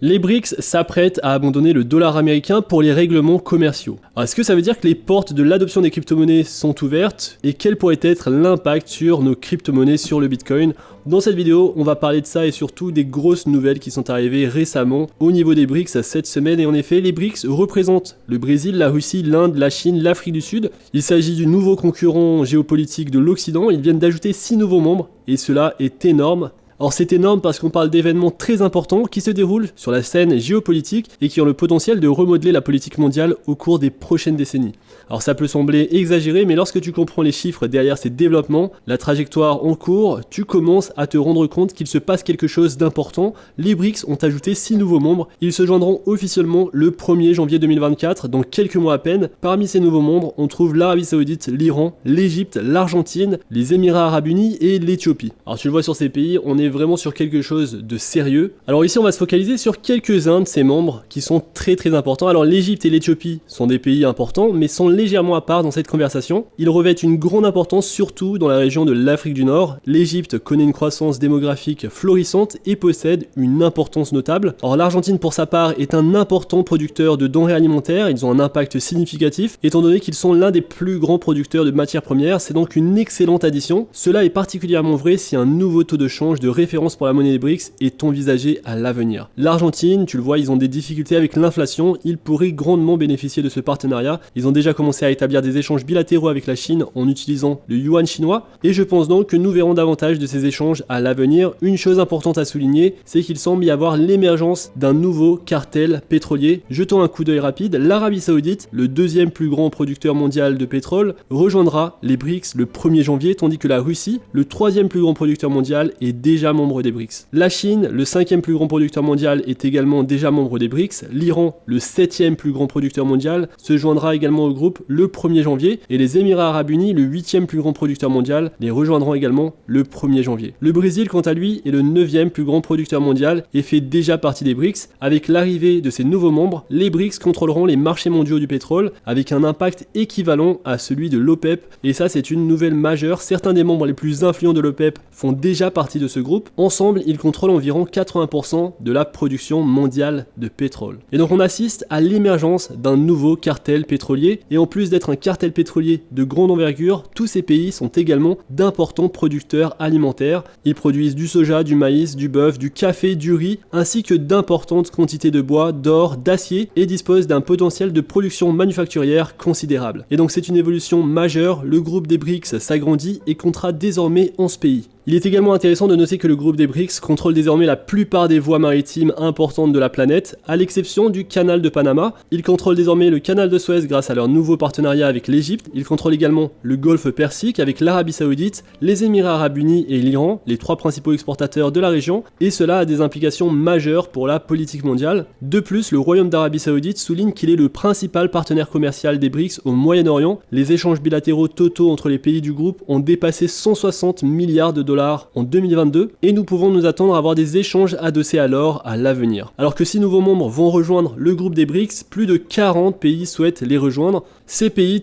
Les BRICS s'apprêtent à abandonner le dollar américain pour les règlements commerciaux. Alors, est-ce que ça veut dire que les portes de l'adoption des crypto-monnaies sont ouvertes et quel pourrait être l'impact sur nos crypto-monnaies, sur le Bitcoin? Dans cette vidéo, on va parler de ça et surtout des grosses nouvelles qui sont arrivées récemment au niveau des BRICS cette semaine. Et en effet, les BRICS représentent le Brésil, la Russie, l'Inde, la Chine, l'Afrique du Sud. Il s'agit du nouveau concurrent géopolitique de l'Occident. Ils viennent d'ajouter 6 nouveaux membres et cela est énorme. Alors c'est énorme parce qu'on parle d'événements très importants qui se déroulent sur la scène géopolitique et qui ont le potentiel de remodeler la politique mondiale au cours des prochaines décennies. Alors ça peut sembler exagéré, mais lorsque tu comprends les chiffres derrière ces développements, la trajectoire en cours, tu commences à te rendre compte qu'il se passe quelque chose d'important. Les BRICS ont ajouté 6 nouveaux membres, ils se joindront officiellement le 1er janvier 2024, dans quelques mois à peine. Parmi ces nouveaux membres, on trouve l'Arabie Saoudite, l'Iran, l'Égypte, l'Argentine, les Émirats Arabes Unis et l'Éthiopie. Alors tu le vois sur ces pays, on est vraiment sur quelque chose de sérieux. Alors ici on va se focaliser sur quelques-uns de ces membres qui sont très importants. Alors l'Égypte et l'Éthiopie sont des pays importants mais sont légèrement à part dans cette conversation. Ils revêtent une grande importance surtout dans la région de l'Afrique du Nord. L'Égypte connaît une croissance démographique florissante et possède une importance notable. Alors l'Argentine pour sa part est un important producteur de denrées alimentaires, ils ont un impact significatif étant donné qu'ils sont l'un des plus grands producteurs de matières premières, c'est donc une excellente addition. Cela est particulièrement vrai si un nouveau taux de change de référence pour la monnaie des BRICS est envisagé à l'avenir. L'Argentine, tu le vois, ils ont des difficultés avec l'inflation, ils pourraient grandement bénéficier de ce partenariat. Ils ont déjà commencé à établir des échanges bilatéraux avec la Chine en utilisant le yuan chinois et je pense donc que nous verrons davantage de ces échanges à l'avenir. Une chose importante à souligner, c'est qu'il semble y avoir l'émergence d'un nouveau cartel pétrolier. Jetons un coup d'œil rapide, l'Arabie Saoudite, le deuxième plus grand producteur mondial de pétrole, rejoindra les BRICS le 1er janvier, tandis que la Russie, le troisième plus grand producteur mondial, est déjà membre des BRICS. La Chine, le 5e plus grand producteur mondial, est également déjà membre des BRICS. L'Iran, le 7e plus grand producteur mondial, se joindra également au groupe le 1er janvier. Et les Émirats Arabes Unis, le 8e plus grand producteur mondial, les rejoindront également le 1er janvier. Le Brésil, quant à lui, est le 9e plus grand producteur mondial et fait déjà partie des BRICS. Avec l'arrivée de ces nouveaux membres, les BRICS contrôleront les marchés mondiaux du pétrole avec un impact équivalent à celui de l'OPEP. Et ça, c'est une nouvelle majeure. Certains des membres les plus influents de l'OPEP font déjà partie de ce groupe. Ensemble, ils contrôlent environ 80% de la production mondiale de pétrole. Et donc on assiste à l'émergence d'un nouveau cartel pétrolier, et en plus d'être un cartel pétrolier de grande envergure, tous ces pays sont également d'importants producteurs alimentaires. Ils produisent du soja, du maïs, du bœuf, du café, du riz, ainsi que d'importantes quantités de bois, d'or, d'acier, et disposent d'un potentiel de production manufacturière considérable. Et donc c'est une évolution majeure, le groupe des BRICS s'agrandit et comptera désormais 11 pays. Il est également intéressant de noter que le groupe des BRICS contrôle désormais la plupart des voies maritimes importantes de la planète, à l'exception du canal de Panama. Ils contrôlent désormais le canal de Suez grâce à leur nouveau partenariat avec l'Égypte. Ils contrôlent également le golfe Persique avec l'Arabie Saoudite, les Émirats Arabes Unis et l'Iran, les 3 principaux exportateurs de la région, et cela a des implications majeures pour la politique mondiale. De plus, le Royaume d'Arabie Saoudite souligne qu'il est le principal partenaire commercial des BRICS au Moyen-Orient. Les échanges bilatéraux totaux entre les pays du groupe ont dépassé 160 milliards de dollars en 2022 et nous pouvons nous attendre à avoir des échanges adossés à l'or à l'avenir. Alors que 6 nouveaux membres vont rejoindre le groupe des BRICS, plus de 40 pays souhaitent les rejoindre.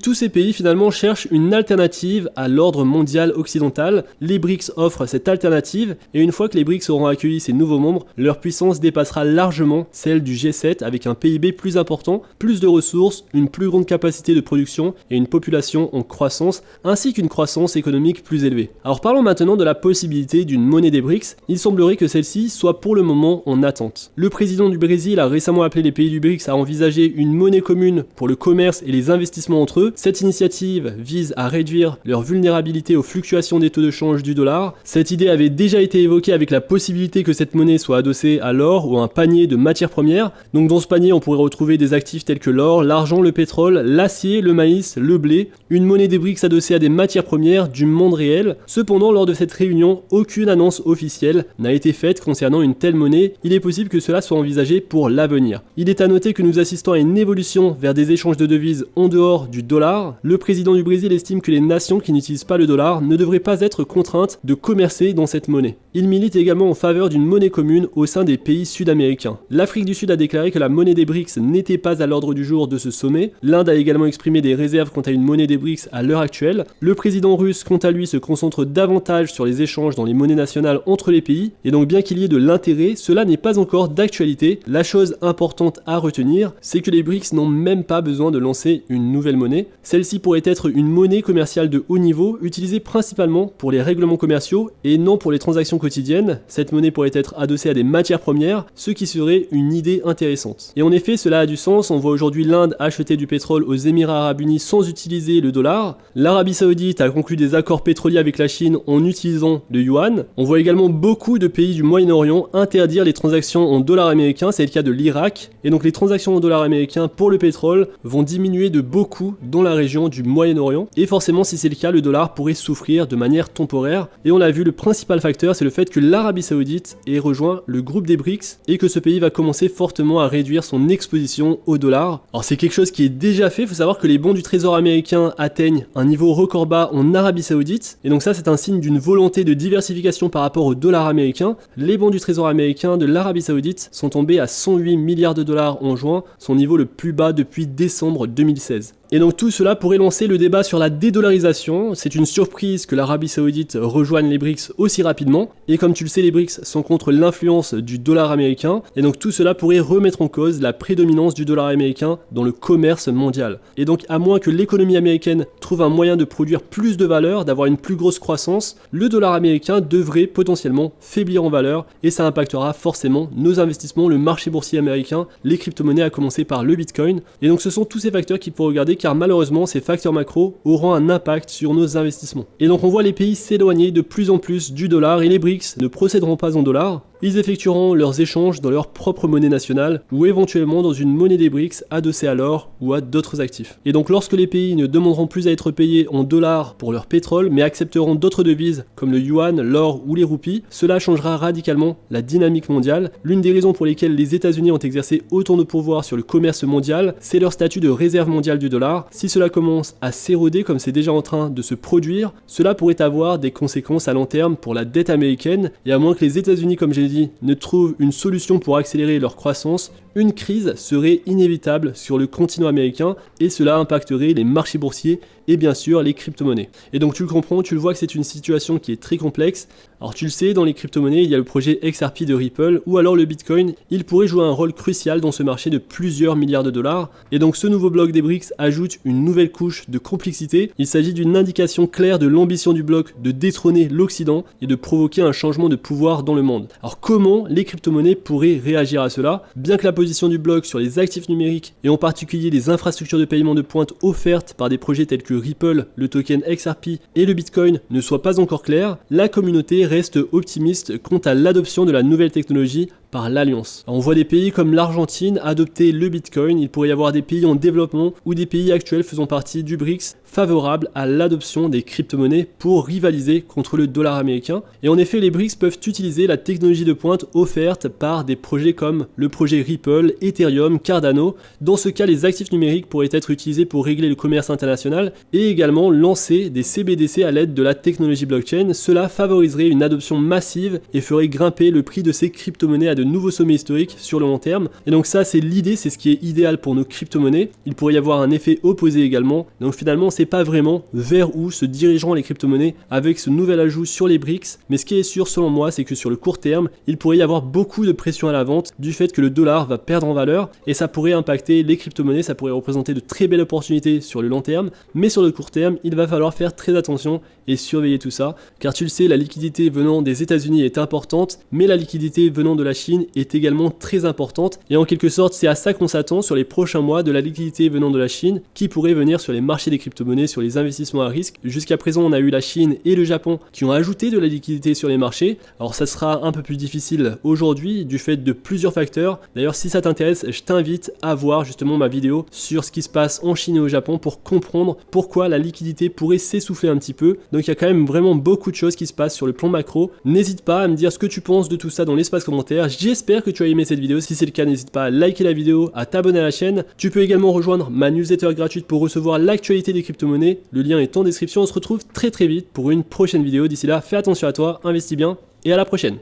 Tous ces pays finalement cherchent une alternative à l'ordre mondial occidental. Les BRICS offrent cette alternative et une fois que les BRICS auront accueilli ces nouveaux membres, leur puissance dépassera largement celle du G7 avec un PIB plus important, plus de ressources, une plus grande capacité de production et une population en croissance ainsi qu'une croissance économique plus élevée. Alors parlons maintenant de la possibilité d'une monnaie des BRICS. Il semblerait que celle-ci soit pour le moment en attente. Le président du Brésil a récemment appelé les pays du BRICS à envisager une monnaie commune pour le commerce et les investissements entre eux. Cette initiative vise à réduire leur vulnérabilité aux fluctuations des taux de change du dollar. Cette idée avait déjà été évoquée avec la possibilité que cette monnaie soit adossée à l'or ou à un panier de matières premières. Donc dans ce panier, on pourrait retrouver des actifs tels que l'or, l'argent, le pétrole, l'acier, le maïs, le blé. Une monnaie des BRICS adossée à des matières premières du monde réel. Cependant, lors de cette réunion, aucune annonce officielle n'a été faite concernant une telle monnaie. Il est possible que cela soit envisagé pour l'avenir. Il est à noter que nous assistons à une évolution vers des échanges de devises en dehors du dollar. Le président du Brésil estime que les nations qui n'utilisent pas le dollar ne devraient pas être contraintes de commercer dans cette monnaie. Il milite également en faveur d'une monnaie commune au sein des pays sud-américains. L'Afrique du Sud a déclaré que la monnaie des BRICS n'était pas à l'ordre du jour de ce sommet. L'Inde a également exprimé des réserves quant à une monnaie des BRICS à l'heure actuelle. Le président russe, quant à lui, se concentre davantage sur les échanges dans les monnaies nationales entre les pays, et donc bien qu'il y ait de l'intérêt, cela n'est pas encore d'actualité. La chose importante à retenir, c'est que les BRICS n'ont même pas besoin de lancer une nouvelle monnaie. Celle-ci pourrait être une monnaie commerciale de haut niveau, utilisée principalement pour les règlements commerciaux et non pour les transactions quotidiennes. Cette monnaie pourrait être adossée à des matières premières, ce qui serait une idée intéressante. Et en effet, cela a du sens. On voit aujourd'hui l'Inde acheter du pétrole aux Émirats Arabes Unis sans utiliser le dollar. L'Arabie Saoudite a conclu des accords pétroliers avec la Chine en utilisant le yuan. On voit également beaucoup de pays du Moyen-Orient interdire les transactions en dollars américains, c'est le cas de l'Irak. Et donc les transactions en dollars américains pour le pétrole vont diminuer de beaucoup dans la région du Moyen-Orient. Et forcément, si c'est le cas, le dollar pourrait souffrir de manière temporaire. Et on l'a vu, le principal facteur, c'est le fait que l'Arabie Saoudite ait rejoint le groupe des BRICS et que ce pays va commencer fortement à réduire son exposition au dollar. Alors c'est quelque chose qui est déjà fait. Il faut savoir que les bons du trésor américain atteignent un niveau record bas en Arabie Saoudite. Et donc ça, c'est un signe d'une volonté de diversification par rapport au dollar américain. Les bons du trésor américain de l'Arabie Saoudite sont tombés à 108 milliards de dollars en juin, son niveau le plus bas depuis décembre 2016. Et donc tout cela pourrait lancer le débat sur la dédollarisation. C'est une surprise que l'Arabie Saoudite rejoigne les BRICS aussi rapidement. Et comme tu le sais, les BRICS sont contre l'influence du dollar américain. Et donc tout cela pourrait remettre en cause la prédominance du dollar américain dans le commerce mondial. Et donc à moins que l'économie américaine trouve un moyen de produire plus de valeur, d'avoir une plus grosse croissance, le dollar américain devrait potentiellement faiblir en valeur. Et ça impactera forcément nos investissements, le marché boursier américain, les crypto-monnaies à commencer par le Bitcoin. Et donc ce sont tous ces facteurs qu'il faut regarder, car malheureusement ces facteurs macro auront un impact sur nos investissements. Et donc on voit les pays s'éloigner de plus en plus du dollar et les BRICS ne procéderont pas en dollars. Ils effectueront leurs échanges dans leur propre monnaie nationale ou éventuellement dans une monnaie des BRICS adossée à l'or ou à d'autres actifs. Et donc lorsque les pays ne demanderont plus à être payés en dollars pour leur pétrole mais accepteront d'autres devises comme le yuan, l'or ou les roupies, cela changera radicalement la dynamique mondiale. L'une des raisons pour lesquelles les États-Unis ont exercé autant de pouvoir sur le commerce mondial, c'est leur statut de réserve mondiale du dollar. Si cela commence à s'éroder comme c'est déjà en train de se produire, cela pourrait avoir des conséquences à long terme pour la dette américaine, et à moins que les États-Unis, comme j'ai dit, ne trouvent une solution pour accélérer leur croissance, une crise serait inévitable sur le continent américain et cela impacterait les marchés boursiers et bien sûr les crypto-monnaies. Et donc tu le comprends, tu le vois que c'est une situation qui est très complexe. Alors tu le sais, dans les crypto-monnaies, il y a le projet XRP de Ripple ou alors le Bitcoin. Il pourrait jouer un rôle crucial dans ce marché de plusieurs milliards de dollars. Et donc ce nouveau bloc des BRICS ajoute une nouvelle couche de complexité. Il s'agit d'une indication claire de l'ambition du bloc de détrôner l'Occident et de provoquer un changement de pouvoir dans le monde. Alors comment les crypto-monnaies pourraient réagir à cela? Bien que la position du bloc sur les actifs numériques et en particulier les infrastructures de paiement de pointe offertes par des projets tels que Ripple, le token XRP et le Bitcoin ne soit pas encore claire, la communauté reste optimiste quant à l'adoption de la nouvelle technologie par l'Alliance. On voit des pays comme l'Argentine adopter le Bitcoin, il pourrait y avoir des pays en développement ou des pays actuels faisant partie du BRICS favorables à l'adoption des crypto-monnaies pour rivaliser contre le dollar américain. Et en effet, les BRICS peuvent utiliser la technologie de pointe offerte par des projets comme le projet Ripple, Ethereum, Cardano. Dans ce cas, les actifs numériques pourraient être utilisés pour régler le commerce international et également lancer des CBDC à l'aide de la technologie blockchain. Cela favoriserait une adoption massive et ferait grimper le prix de ces crypto-monnaies à de nouveaux sommets historiques sur le long terme. Et donc ça, c'est l'idée, c'est ce qui est idéal pour nos crypto-monnaies. Il pourrait y avoir un effet opposé également. Donc finalement, c'est pas vraiment vers où se dirigeront les crypto-monnaies avec ce nouvel ajout sur les BRICS. Mais ce qui est sûr selon moi, c'est que sur le court terme, il pourrait y avoir beaucoup de pression à la vente du fait que le dollar va perdre en valeur et ça pourrait impacter les crypto-monnaies, ça pourrait représenter de très belles opportunités sur le long terme. Mais sur le court terme, il va falloir faire très attention et surveiller tout ça. Car tu le sais, la liquidité venant des États-Unis est importante, mais la liquidité venant de la Chine est également très importante et en quelque sorte c'est à ça qu'on s'attend sur les prochains mois, de la liquidité venant de la Chine qui pourrait venir sur les marchés des crypto-monnaies, sur les investissements à risque. Jusqu'à présent on a eu la Chine et le Japon qui ont ajouté de la liquidité sur les marchés. Alors ça sera un peu plus difficile aujourd'hui du fait de plusieurs facteurs. D'ailleurs si ça t'intéresse, je t'invite à voir justement ma vidéo sur ce qui se passe en Chine et au Japon pour comprendre pourquoi la liquidité pourrait s'essouffler un petit peu. Donc il y a quand même vraiment beaucoup de choses qui se passent sur le plan macro. N'hésite pas à me dire ce que tu penses de tout ça dans l'espace commentaire. J'espère que tu as aimé cette vidéo. Si c'est le cas, n'hésite pas à liker la vidéo, à t'abonner à la chaîne. Tu peux également rejoindre ma newsletter gratuite pour recevoir l'actualité des crypto-monnaies. Le lien est en description. On se retrouve très vite pour une prochaine vidéo. D'ici là, fais attention à toi, investis bien et à la prochaine.